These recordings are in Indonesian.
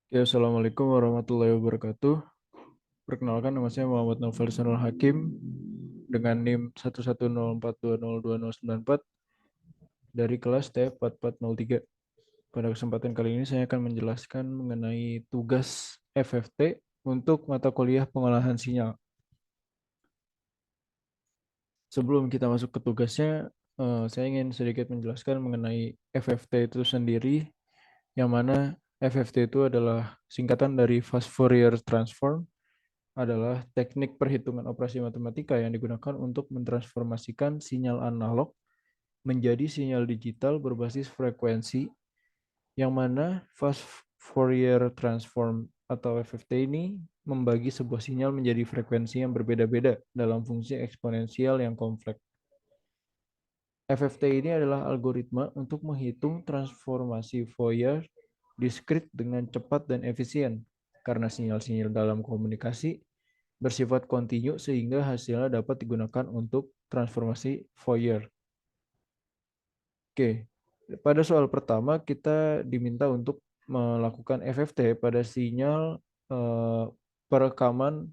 Ya, Assalamualaikum warahmatullahi wabarakatuh. Perkenalkan, nama saya Muhammad Naufal Sanul Hakim dengan NIM 11042029094 dari kelas T4403. Pada kesempatan kali ini saya akan menjelaskan mengenai tugas FFT untuk mata kuliah pengolahan sinyal. Sebelum kita masuk ke tugasnya, saya ingin sedikit menjelaskan mengenai FFT itu sendiri, yang mana FFT itu adalah singkatan dari Fast Fourier Transform, adalah teknik perhitungan operasi matematika yang digunakan untuk mentransformasikan sinyal analog menjadi sinyal digital berbasis frekuensi, yang mana fast Fourier transform atau FFT ini membagi sebuah sinyal menjadi frekuensi yang berbeda-beda dalam fungsi eksponensial yang kompleks. FFT ini adalah algoritma untuk menghitung transformasi Fourier diskrit dengan cepat dan efisien, karena sinyal-sinyal dalam komunikasi bersifat kontinu sehingga hasilnya dapat digunakan untuk transformasi Fourier. Oke, pada soal pertama kita diminta untuk melakukan FFT pada sinyal eh, perekaman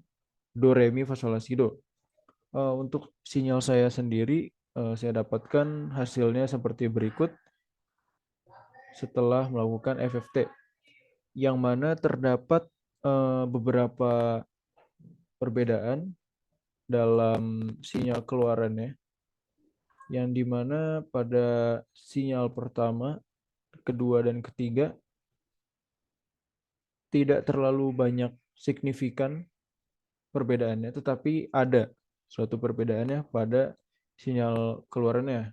do re mi fa sol la si do. Untuk sinyal saya sendiri, saya dapatkan hasilnya seperti berikut setelah melakukan FFT, yang mana terdapat beberapa perbedaan dalam sinyal keluarannya, yang dimana pada sinyal pertama, kedua, dan ketiga tidak terlalu banyak signifikan perbedaannya, tetapi ada suatu perbedaannya pada sinyal keluarannya.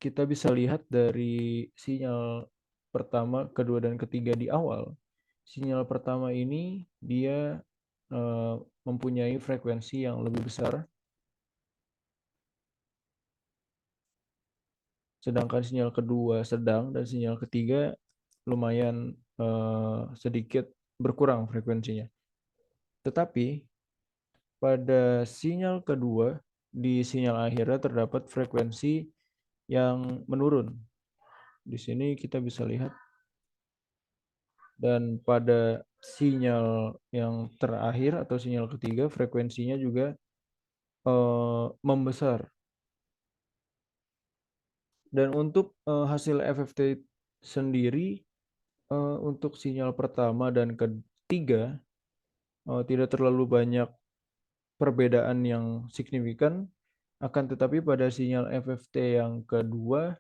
Kita bisa lihat dari sinyal pertama, kedua, dan ketiga di awal. Sinyal pertama ini dia mempunyai frekuensi yang lebih besar, sedangkan sinyal kedua sedang dan sinyal ketiga lumayan sedikit berkurang frekuensinya. Tetapi pada sinyal kedua, di sinyal akhirnya terdapat frekuensi yang menurun. Di sini kita bisa lihat. Dan pada sinyal yang terakhir atau sinyal ketiga, frekuensinya juga membesar. Dan untuk hasil FFT sendiri, untuk sinyal pertama dan ketiga tidak terlalu banyak perbedaan yang signifikan, akan tetapi pada sinyal FFT yang kedua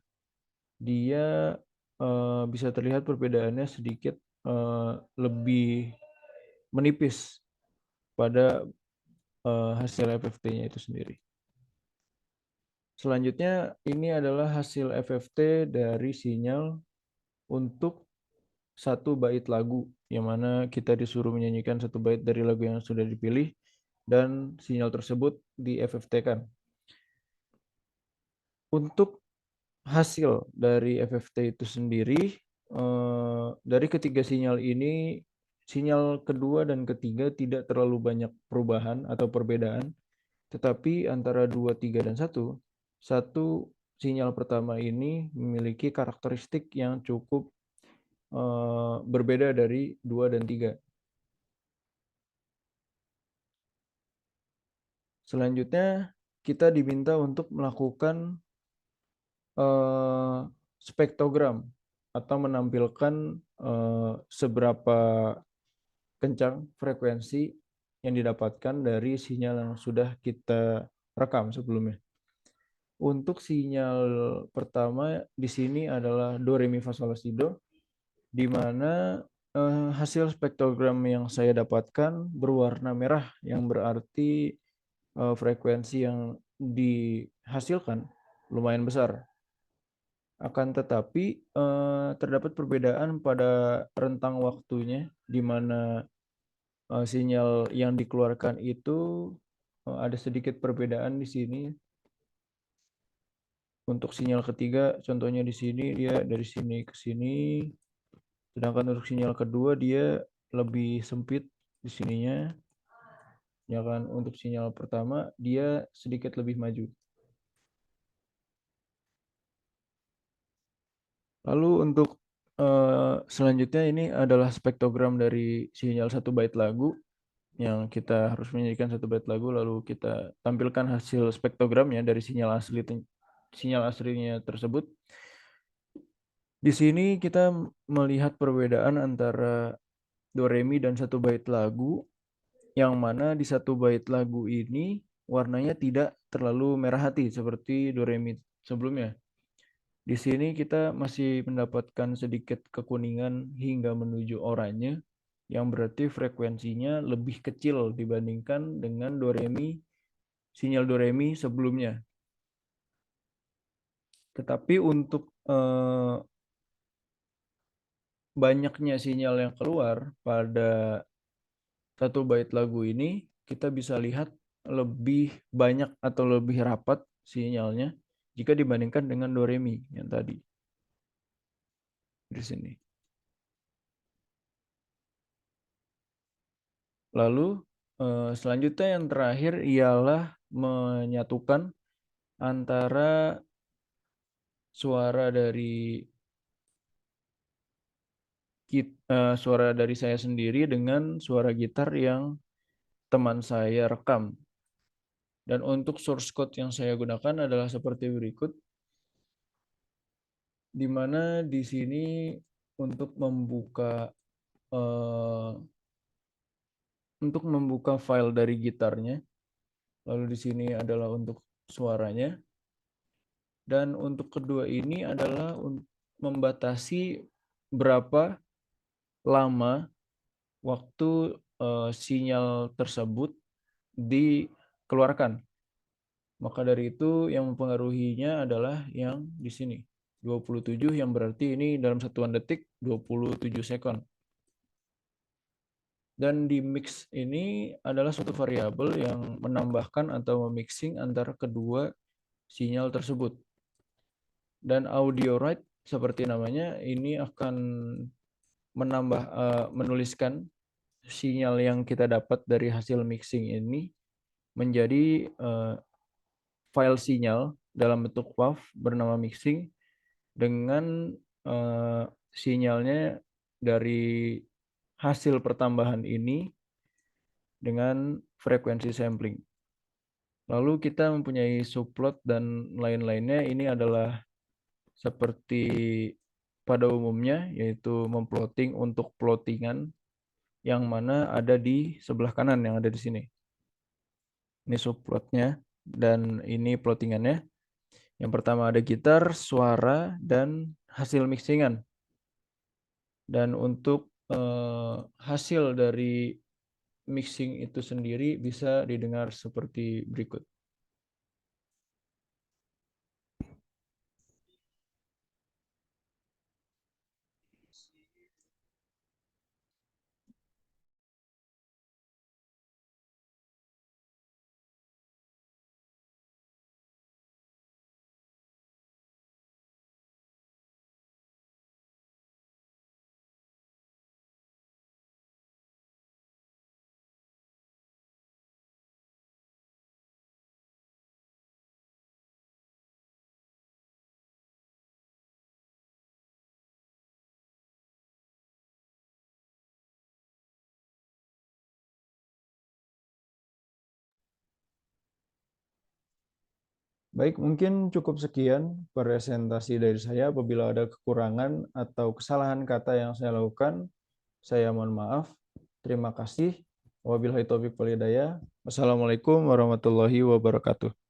dia bisa terlihat perbedaannya sedikit lebih menipis pada hasil FFT-nya itu sendiri. Selanjutnya ini adalah hasil FFT dari sinyal untuk satu bait lagu, yang mana kita disuruh menyanyikan satu bait dari lagu yang sudah dipilih dan sinyal tersebut di FFT-kan. Untuk hasil dari FFT itu sendiri, dari ketiga sinyal ini, sinyal kedua dan ketiga tidak terlalu banyak perubahan atau perbedaan, tetapi antara 2, 3, dan satu sinyal pertama ini memiliki karakteristik yang cukup berbeda dari 2 dan 3. Selanjutnya kita diminta untuk melakukan eh, spektrogram atau menampilkan seberapa kencang frekuensi yang didapatkan dari sinyal yang sudah kita rekam sebelumnya. Untuk sinyal pertama di sini adalah do re mi fa sol la si do, di mana hasil spektrogram yang saya dapatkan berwarna merah, yang berarti frekuensi yang dihasilkan lumayan besar. Akan tetapi terdapat perbedaan pada rentang waktunya, di mana sinyal yang dikeluarkan itu ada sedikit perbedaan di sini. Untuk sinyal ketiga, contohnya di sini dia dari sini ke sini, sedangkan untuk sinyal kedua dia lebih sempit di sininya. Sedangkan untuk sinyal pertama dia sedikit lebih maju. Lalu untuk selanjutnya ini adalah spektrogram dari sinyal 1 byte lagu yang kita harus menyanyikan 1 byte lagu lalu kita tampilkan hasil spektrogramnya dari sinyal aslinya tersebut. Di sini kita melihat perbedaan antara do re mi dan 1 byte lagu, yang mana di 1 byte lagu ini warnanya tidak terlalu merah hati seperti do re mi sebelumnya. Di sini kita masih mendapatkan sedikit kekuningan hingga menuju oranye, yang berarti frekuensinya lebih kecil dibandingkan dengan sinyal do re mi sebelumnya. Tetapi untuk banyaknya sinyal yang keluar pada 1 byte lagu ini, kita bisa lihat lebih banyak atau lebih rapat sinyalnya jika dibandingkan dengan do re mi yang tadi di sini. Lalu selanjutnya yang terakhir ialah menyatukan antara suara dari suara dari saya sendiri dengan suara gitar yang teman saya rekam. Dan untuk source code yang saya gunakan adalah seperti berikut, di mana di sini untuk eh, membuka file dari gitarnya, lalu di sini adalah untuk suaranya, dan untuk kedua ini adalah membatasi berapa lama waktu sinyal tersebut dikeluarkan. Maka dari itu yang mempengaruhinya adalah yang di sini 27, yang berarti ini dalam satuan detik 27 sekon. Dan di mix ini adalah suatu variabel yang menambahkan atau memixing antara kedua sinyal tersebut. Dan audio write seperti namanya ini akan menuliskan sinyal yang kita dapat dari hasil mixing ini menjadi file sinyal dalam bentuk WAV bernama mixing dengan sinyalnya dari hasil pertambahan ini dengan frekuensi sampling. Lalu kita mempunyai subplot dan lain-lainnya. Ini adalah seperti pada umumnya, yaitu memplotting untuk plottingan yang mana ada di sebelah kanan yang ada di sini. Ini subplotnya dan ini plottingannya. Yang pertama ada gitar, suara, dan hasil mixingan. Dan untuk hasil dari mixing itu sendiri bisa didengar seperti berikut. Baik, mungkin cukup sekian presentasi dari saya. Apabila ada kekurangan atau kesalahan kata yang saya lakukan, saya mohon maaf. Terima kasih. Wabillahi taufiq wal hidayah. Wassalamualaikum warahmatullahi wabarakatuh.